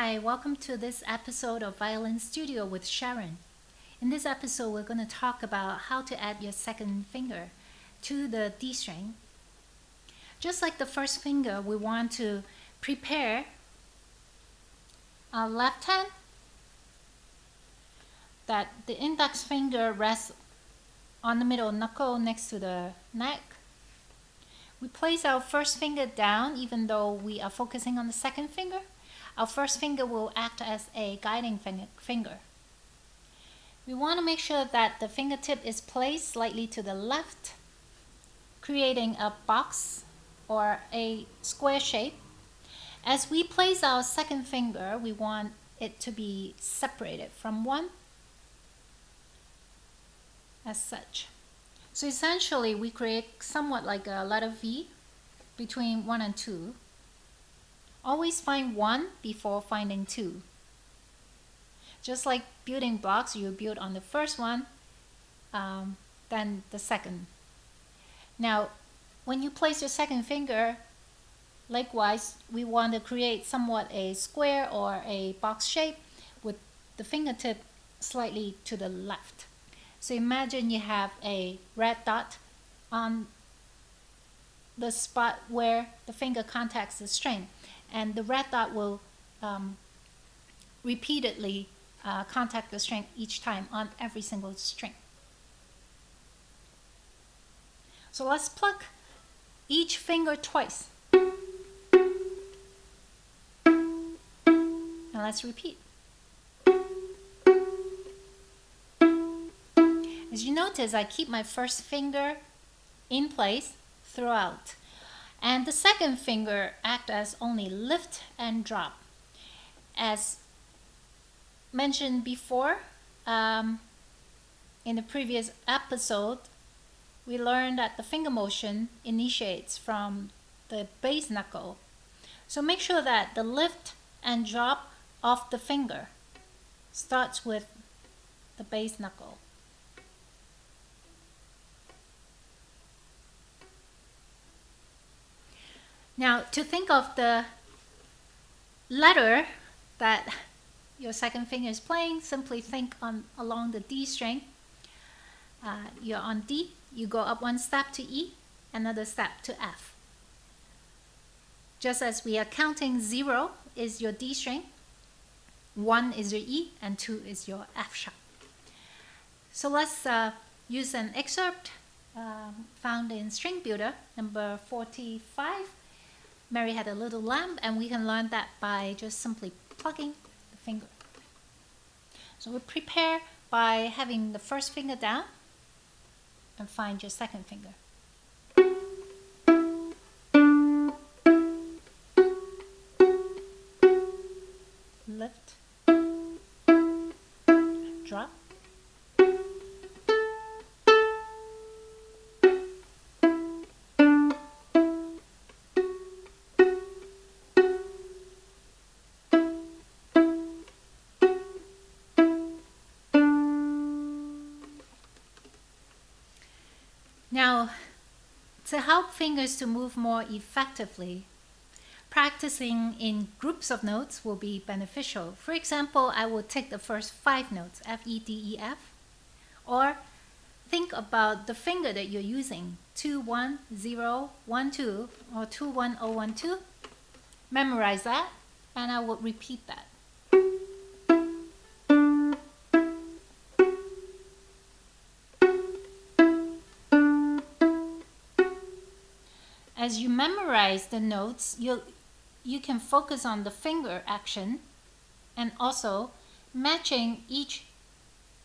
Hi, welcome to this episode of Violin Studio with Sharon. In this episode, we're going to talk about how to add your second finger to the D string. Just like the first finger, we want to prepare our left hand that the index finger rests on the middle knuckle next to the neck. We place our first finger down even though we are focusing on the second finger. Our first finger will act as a guiding finger. We want to make sure that the fingertip is placed slightly to the left, creating a box or a square shape. As we place our second finger, we want it to be separated from one, as such. So essentially, we create somewhat like a letter V between 1 and 2. Always find 1 before finding 2. Just like building blocks, you build on the first one, then the second. Now, when you place your second finger, likewise, we want to create somewhat a square or a box shape with the fingertip slightly to the left. So imagine you have a red dot on the spot where the finger contacts the string, and the red dot will repeatedly contact the string each time on every single string. So let's pluck each finger twice. And let's repeat. As you notice, I keep my first finger in place throughout. And the second finger acts as only lift and drop. As mentioned before, in the previous episode, we learned that the finger motion initiates from the base knuckle. So make sure that the lift and drop of the finger starts with the base knuckle. Now, to think of the letter that your second finger is playing, simply think along the D string. You're on D, you go up one step to E, another step to F. Just as we are counting, 0 is your D string, 1 is your E, and 2 is your F sharp. So let's use an excerpt found in String Builder, number 45. Mary had a little lamb, and we can learn that by just simply plucking the finger. So we prepare by having the first finger down and find your second finger. Lift, drop. Now, to help fingers to move more effectively, practicing in groups of notes will be beneficial. For example, I will take the first 5 notes, F, E, D, E, F, or think about the finger that you're using, 2, 1, 0, 1, 2, or 2, 1, 0, 1, 2. Memorize that, and I will repeat that. As you memorize the notes, you can focus on the finger action and also matching each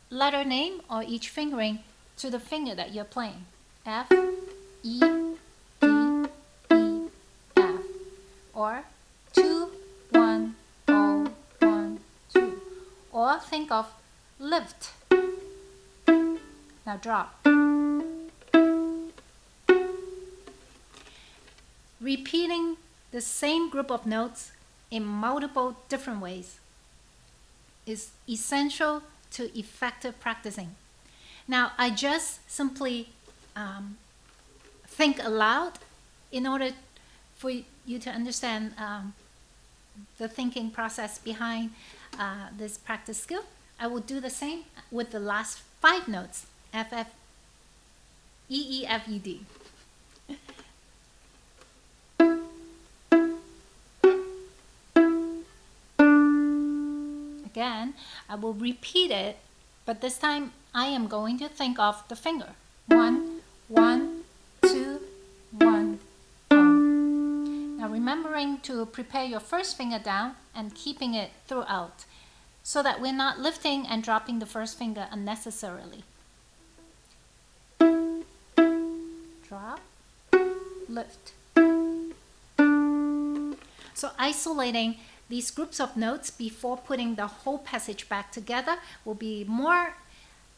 letter name or each fingering to the finger that you're playing. F, E, D, E, F. Or 2, 1, 0, 1, 2. Or think of lift. Now drop. Repeating the same group of notes in multiple different ways is essential to effective practicing. Now, I just simply think aloud in order for you to understand the thinking process behind this practice skill. I will do the same with the last 5 notes, F, F, E, E, F, E, D. Again, I will repeat it, but this time I am going to think of the finger. 1, 1, 2, 1, go. Now remembering to prepare your first finger down and keeping it throughout, so that we're not lifting and dropping the first finger unnecessarily. Drop, lift. So isolating these groups of notes before putting the whole passage back together will be more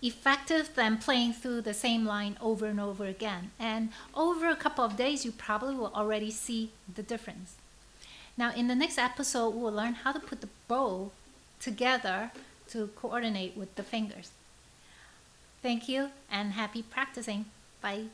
effective than playing through the same line over and over again. And over a couple of days, you probably will already see the difference. Now, in the next episode, we'll learn how to put the bow together to coordinate with the fingers. Thank you and happy practicing. Bye.